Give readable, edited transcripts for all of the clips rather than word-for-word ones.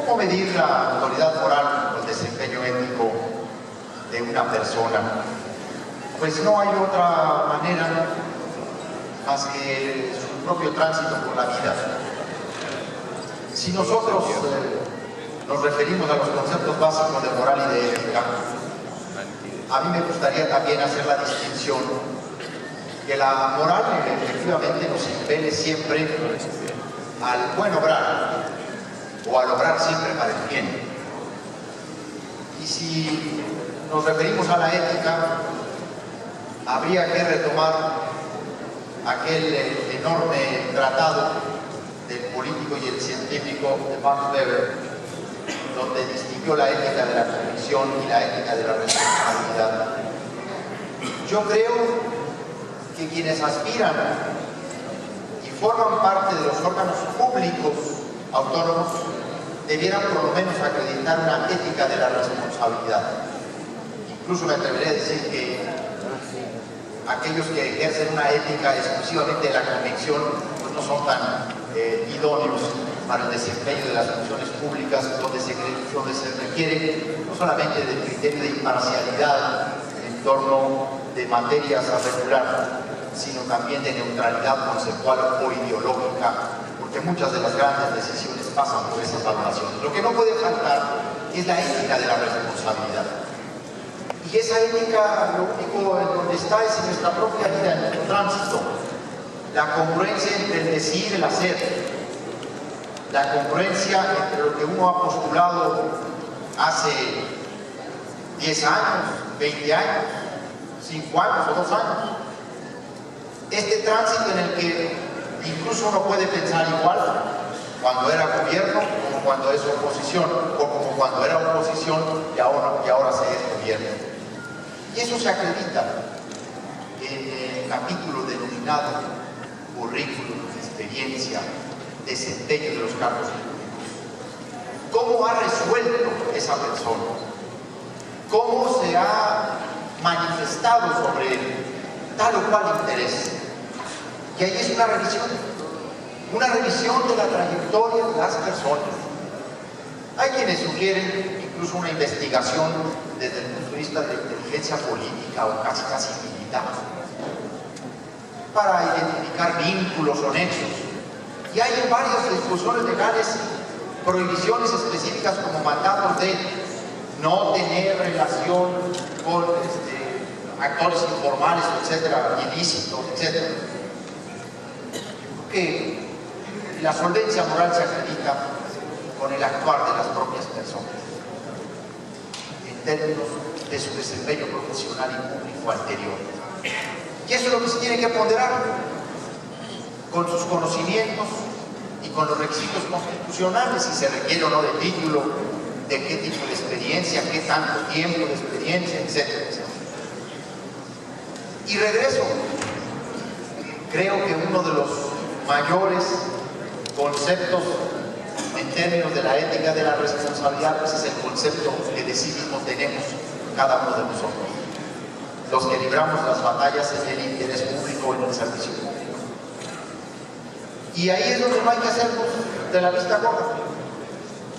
¿Cómo medir la autoridad moral o el desempeño ético de una persona? Pues no hay otra manera más que su propio tránsito por la vida. Si nosotros nos referimos a los conceptos básicos de moral y de ética, a mí me gustaría también hacer la distinción que la moral efectivamente nos impele siempre al buen obrar o al obrar siempre para el bien. Y si nos referimos a la ética, habría que retomar aquel enorme tratado del político y el científico de Max Weber, donde distinguió la ética de la convicción y la ética de la responsabilidad. Yo creo que quienes aspiran y forman parte de los órganos públicos autónomos debieran por lo menos acreditar una ética de la responsabilidad. Incluso me atreveré a decir que aquellos que ejercen una ética exclusivamente de la convicción pues no son tan idóneos para el desempeño de las funciones públicas, donde se requiere no solamente del criterio de imparcialidad en torno de materias a regular, sino también de neutralidad conceptual o ideológica, porque muchas de las grandes decisiones pasan por esas valoraciones. Lo que no puede faltar es la ética de la responsabilidad. Y esa ética, lo único en donde está es en nuestra propia vida, en nuestro tránsito. La congruencia entre el decir y el hacer. La congruencia entre lo que uno ha postulado hace 10 años, 20 años, 5 años o 2 años. Este tránsito en el que incluso uno puede pensar igual cuando era gobierno como cuando es oposición, o como cuando era oposición y ahora se es gobierno. Y eso se acredita en el capítulo denominado currículum, experiencia, desempeño de los cargos públicos. ¿Cómo ha resuelto esa persona? ¿Cómo se ha manifestado sobre tal o cual interés? Y ahí es una revisión de la trayectoria de las personas. Hay quienes sugieren incluso una investigación desde el punto de vista de inteligencia política o casi militar, para identificar vínculos o nexos. Y hay en varias disposiciones legales prohibiciones específicas como mandatos de no tener relación con actores informales, etcétera, ilícitos, etcétera. Que la solvencia moral se acredita con el actuar de las propias personas en términos de su desempeño profesional y público anterior. Y eso es lo que se tiene que ponderar con sus conocimientos y con los requisitos constitucionales, si se requiere o no de título, de qué tipo de experiencia, qué tanto tiempo de experiencia, etcétera, etcétera. Y regreso. Creo que uno de los mayores conceptos en términos de la ética de la responsabilidad pues es el concepto que de sí mismo tenemos cada uno de nosotros, los que libramos las batallas en el interés público o en el servicio público. Y ahí es donde no hay que hacernos de la vista gorda,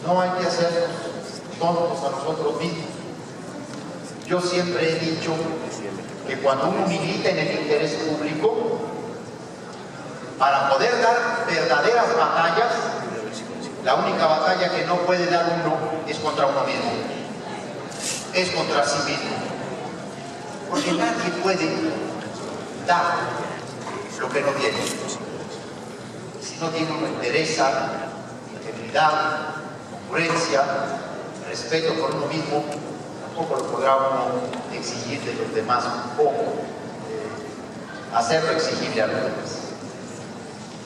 no hay que hacernos tontos a nosotros mismos. Yo siempre he dicho que cuando uno milita en el interés público, para poder dar verdaderas batallas, la única batalla que no puede dar uno es contra uno mismo, es contra sí mismo, porque nadie puede dar lo que no tiene. Si no tiene uno interesa, integridad, congruencia, respeto por uno mismo, tampoco lo podrá uno exigir de los demás o hacerlo exigible a los demás.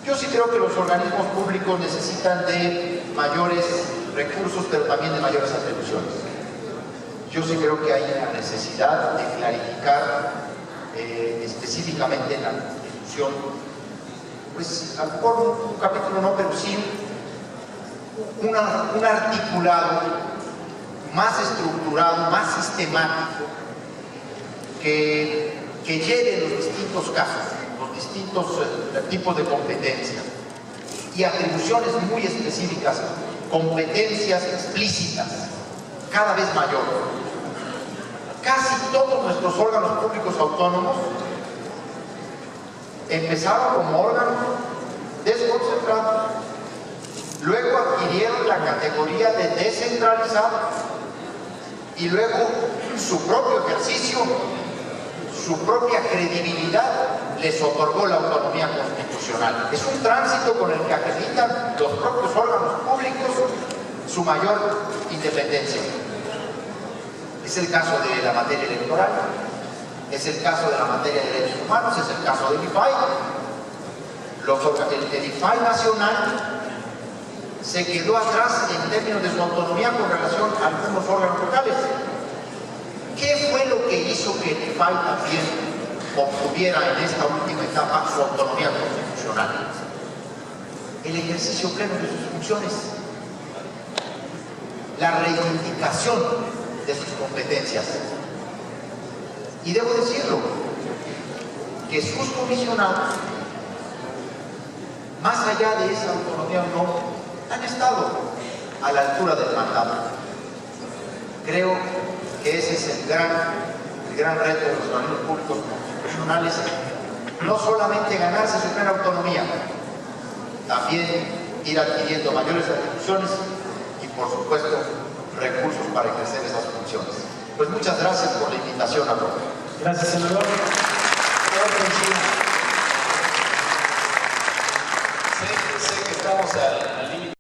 Yo sí creo que los organismos públicos necesitan de mayores recursos, pero también de mayores atribuciones. Yo sí creo que hay una necesidad de clarificar específicamente en la Constitución, pues a lo mejor un capítulo no, pero sí un articulado más estructurado, más sistemático, que lleve los distintos casos, los distintos tipos de competencia y atribuciones muy específicas competencias explícitas, cada vez mayor. Casi todos nuestros órganos públicos autónomos empezaron como órganos desconcentrados, luego adquirieron la categoría de descentralizado y luego su propio ejercicio, su propia credibilidad les otorgó la autonomía constitucional. Es un tránsito con el que acreditan los propios órganos públicos su mayor independencia. Es el caso de la materia electoral, es el caso de la materia de derechos humanos, es el caso del IFAI. El IFAI nacional se quedó atrás en términos de su autonomía con relación a algunos órganos locales. ¿Qué fue lo que hizo que el IFAI también obtuviera en esta última etapa su autonomía constitucional? El ejercicio pleno de sus funciones, la reivindicación de sus competencias. Y debo decirlo, que sus comisionados, más allá de esa autonomía o no, han estado a la altura del mandato. Creo que ese es el gran reto de los organismos públicos constitucionales, no solamente ganarse su plena autonomía, también ir adquiriendo mayores atribuciones y, por supuesto, recursos para ejercer esas funciones. Pues muchas gracias por la invitación a todos. Gracias, senador. Sé que estamos al límite.